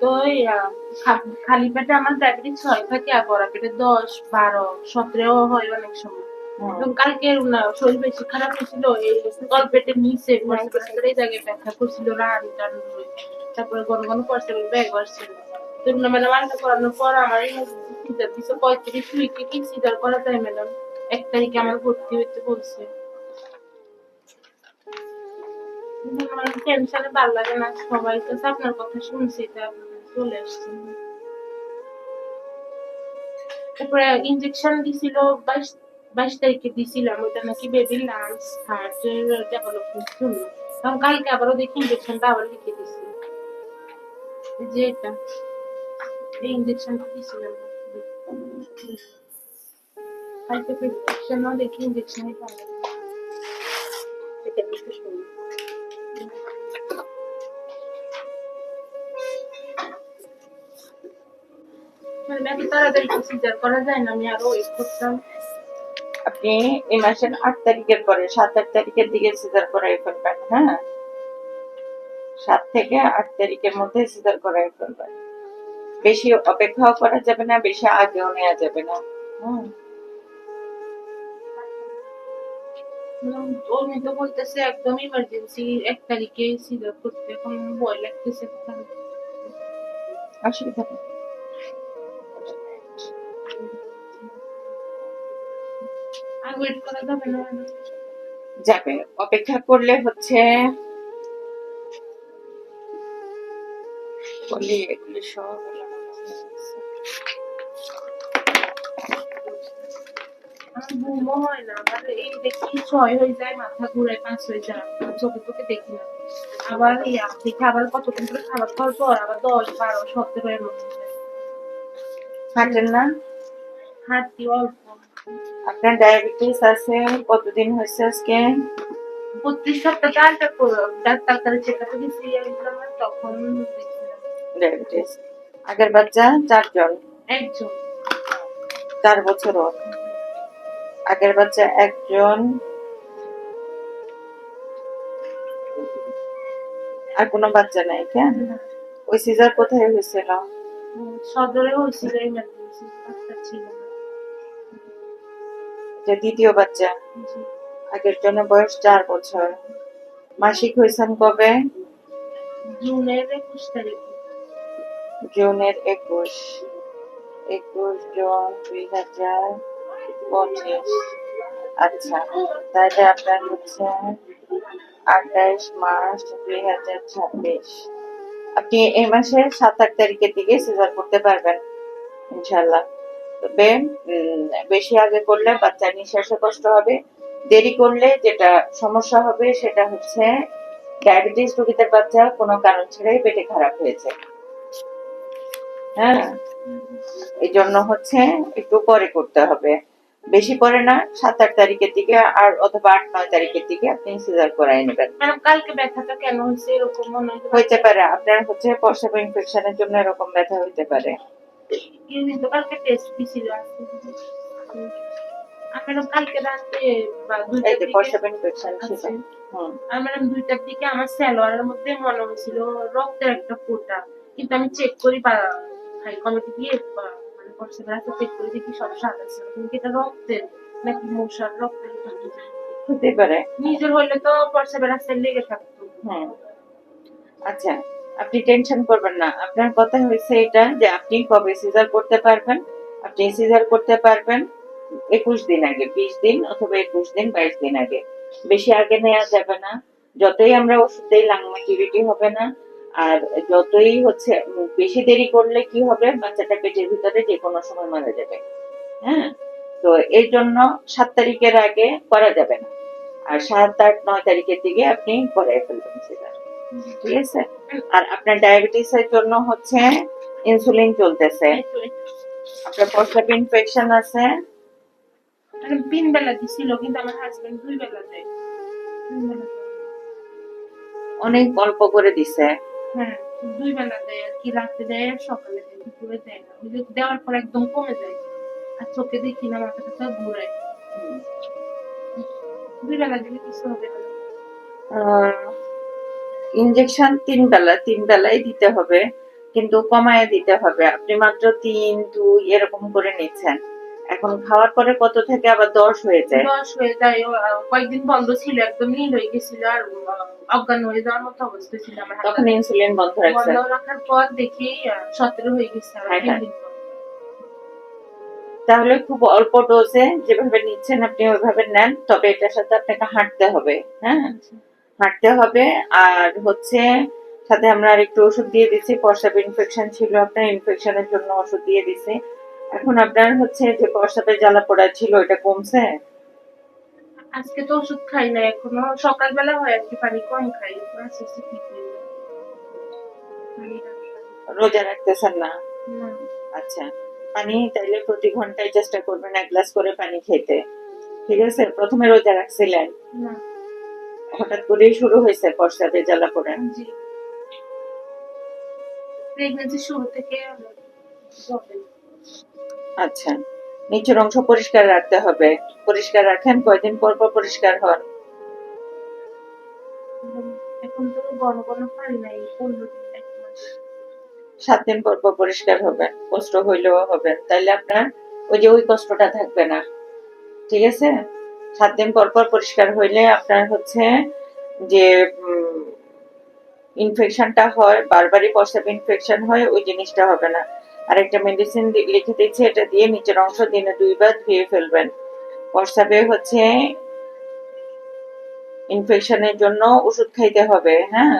তো খালি পেটে আমার ডায়াবেটিস 6 থাকে আর বড় পেটে 10, 12, 17 হয় অনেক সময়। এবং কালকে শরীর বেশি খারাপ হয়েছিল, এই তলপেটের নিচে এই জায়গায় ব্যথা করছিল, রান টান হয়ে। তারপরে ঘন ঘন পড়ছিল, ব্যাগ আসছিল। তো ম্যাডাম আলট্রা করানোর পর আমার সিজার দিছে 35 উইকে, কি সিজার করা যায় ম্যাডাম? 1 তারিখে আমার ভর্তি হইতে বলছে। আমার টেনশনে ভালো লাগে না, সবাই তো আপনার কথা শুনছি, তা চলে আসছি। তারপরে ইনজেকশন দিছিল 22 তারিখে দিছিলাম, ওইটা নাকি বেবির লাংস হার্টের ডেভেলপমেন্ট জন্য। তখন কালকে আবারও দেখি ইনজেকশনটা আবার লিখে দিছি, যে এটা এই ইনজেকশনটা দিছিলাম কালকে, প্রেসক্রিপশনও দেখি ইনজেকশনই পাওয়া যায়। এটা লিখে শুনি। মানে এত তাড়াতাড়ি সিজার করা যায় না, আমি আরো ওয়েট করতাম। আপনি এই মাসের 8 তারিখের পরে 7-8 তারিখের দিকে সিজার করাই ফেলবেন। হ্যাঁ, 7 থেকে 8 তারিখের মধ্যে সিজার করাই ফেলবেন। বেশি অপেক্ষাও করা যাবে না, বেশি আগেও নেওয়া যাবে না। উনি তো বলতেছে একদম ইমার্জেন্সি 1 তারিখে সিজার করতে, এখন ভয় লাগতেছে। অসুবিধা নেই, আর ওয়েট করা যাবে না? যাবে। অপেক্ষা করলে হচ্ছে বলি এগুলি সব ঘুমও হয় না, আবার এই দেখি 6 হয়ে যায়, মাথা ঘুরে 5 হয়ে যায়, চোখে চোখে দেখি না। আবার দেখি আবার কতক্ষণ করে খাবার খাওয়ার পর আবার 10, 12, 17 এর মধ্যে হাঁটেন না। হাঁটতি অল্প। আপনার ডায়াবেটিস আছে কতদিন হয়েছে আজকে? 32 সপ্তাহে আলট্রা ডাক্তার চেক আপে গেছি, তখন দেখছিলাম ডায়াবেটিস। আগের বাচ্চা 4 জন, একজন 4 বছর ওর। আগের বাচ্চা 1 জন, আর কোনো বাচ্চা নাই। কেন? ওই সিজার কোথায় হয়েছিল? সদরে হয়েছিল, ইমার্জেন্সি ডাক্তার ছিল না। যে দ্বিতীয় বাচ্চা, আগের জন্য বয়স 4 বছর। মাসিক হয়েছেন কবে? জুনের 21 তারিখে। জুনের 21 জুন 2025। আচ্ছা, তাহলে আপনার হচ্ছে 28 মার্চ 2026। আপনি এই মাসের 7-8 তারিখের দিকে সিজার করতে পারবেন ইনশাল্লাহ। তবে বেশি আগে করলে বাচ্চার নিঃশ্বাসে কষ্ট হবে, দেরি করলে যেটা সমস্যা হবে সেটা হচ্ছে ডায়াবেটিস রোগীদের বাচ্চা কোনো কারণ ছাড়াই পেটে খারাপ হয়েছে। হ্যাঁ, এই জন্য হচ্ছে একটু পরে করতে হবে, বেশি পরে না, 7-8 তারিখের দিকে, আর অথবা 8-9 তারিখের দিকে আপনি সিজার করাই নেবেন। ম্যাডাম কালকে ব্যথাটা কেন হয়েছে এরকম মনে হইতে পারে আপনার হচ্ছে প্রস্রাব ইনফেকশনের জন্য এরকম ব্যথা হইতে পারে। কিন্তু কালকে টেস্ট দিছিল, ম্যাডাম কালকে রাতে বা 2টার দিকে প্রস্রাব ইনফেকশন ছিল। আর ম্যাডাম 2টার দিকে আমার সালোয়ারের মধ্যে মনে হয়েছিল রক্তের একটা ফোঁটা, কিন্তু আমি চেক করি বা হাই কমিটি দিয়ে মানে প্রস্রাবের একটা চেক করে দেখি সব সাদা ছিল, কিন্তু এটা রক্তের নাকি মশার রক্তের হতে পারে। নিজের হইলে তো প্রস্রাবের রাস্তায় লেগে থাকতো। আচ্ছা, আপনি টেনশন করবেন না। আপনার কথা হয়েছে এটা যে আপনি কবে সিজার করতে পারবেন। আপনি সিজার করতে পারবেন 21 দিন আগে, 20 দিন অথবা 21 দিন, 22 দিন আগে। বেশি আগে নেওয়া যাবে না। যতই আমরা ওষুধ দিই লাং ম্যাচুরিটি হবে না। আর যতই হচ্ছে বেশি দেরি করলে কি হবে, বাচ্চাটা পেটের ভিতরে যে কোনো সময় মারা যাবে। হ্যাঁ, তো এই জন্য 7 তারিখের আগে করা যাবে না, আর 7, 8, 9 তারিখের দিকে আপনি করাই ফেলবেন সিজার। ঠিক আছে? আর আপনার ডায়াবেটিস এর জন্য হচ্ছে ইনসুলিন চলতেছে, আপনার প্রস্রাব ইনফেকশন আছে। 3 বেলা দিছিল, কিন্তু আমার হাজবেন্ড 2 বেলা দেয়। অনেক অল্প করে দিছে। হ্যাঁ, 2 বেলা দেয় আর কি, রাতে দেয় আর সকালে দেয়, দুপুরে দেয় না। দেওয়ার পর একদম কমে যায়, আর চোখে দেখি না, মাথা টাথা ঘুরায়। 2 বেলা দিলে কিছু হবে না। ইনজেকশন 3 বেলা, 3 বেলাই দিতে হবে। কিন্তু কমায় দিতে হবে। আপনি মাত্র 3, 2 এরকম করে নিচ্ছেন। এখন খাওয়ার পরে কত থেকে আবার 10 হয়ে যায়। 10 হয়ে যায়। কয়েকদিন বন্ধ ছিল, একদম নীল হয়ে গেছিল আর অজ্ঞান হয়ে যাওয়ার মতো অবস্থা ছিল আমার হাতটা। তখন ইনসুলিন বন্ধ রাখছেন। বন্ধ রাখার পর দেখি 17 হয়ে গেছে আবার হ্যাঁ, 3 হ্যাঁ। দিন পর। তাহলে খুব অল্প ডোজে যেভাবে নিচ্ছেন আপনি ওইভাবে নেন, তবে এটার সাথে আপনাকে হাঁটতে হবে। হ্যাঁ, হাঁটতে হবে। আর হচ্ছে সাথে আমরা আরেকটু ওষুধ দিয়ে দিচ্ছি, প্রস্রাব ইনফেকশন ছিল আপনার, ইনফেকশনের জন্য ওষুধ দিয়ে দিছি। এখন আপনার হচ্ছে যে প্রস্রাবে জ্বালা পোড়া ছিল ওটা কমছে? আজকে তো ওষুধ খাই না এখনো, সকালবেলা হয় আর কি, পানি কম খাই, আস্তে আস্তে ঠিক হয়ে যায়। রোজা রাখতেছেন না? না, আচ্ছা, পানি তাইলে প্রতি ঘন্টায় চেষ্টা করবেন 1 গ্লাস করে পানি খেতে। ঠিক আছে? প্রথমে রোজা রাখছিলেন, না, হঠাৎ করেই শুরু হয়েছে প্রস্রাবে জ্বালা পোড়া? জি। প্রেগন্যান্সি শুরু থেকে হবে। আচ্ছা, নিচের অংশ পরিষ্কার রাখতে হবে। পরিষ্কার রাখেন, কয়দিন পর পর পরিষ্কার হন? এখন তো ঘন ঘন পারি নাই, 15 দিন 1 মাস। 7 দিন পর পর পরিষ্কার হবেন, কষ্ট হইলেও হবেন, তাইলে আপনার ওই যে ওই কষ্টটা থাকবে না। ঠিক আছে? 7 দিন পর পর পরিষ্কার হইলে আপনার হচ্ছে যে ইনফেকশনটা হয়, বারবারই প্রস্রাব ইনফেকশন হয়, ওই জিনিসটা হবে না। আর একটা মেডিসিন লিখে দিচ্ছি, এটা দিয়ে নিচের অংশ দিনে 2 বার ধুয়ে ফেলবেন। প্রস্রাবে হচ্ছে ইনফেকশনের জন্য ওষুধ খাইতে হবে। হ্যাঁ,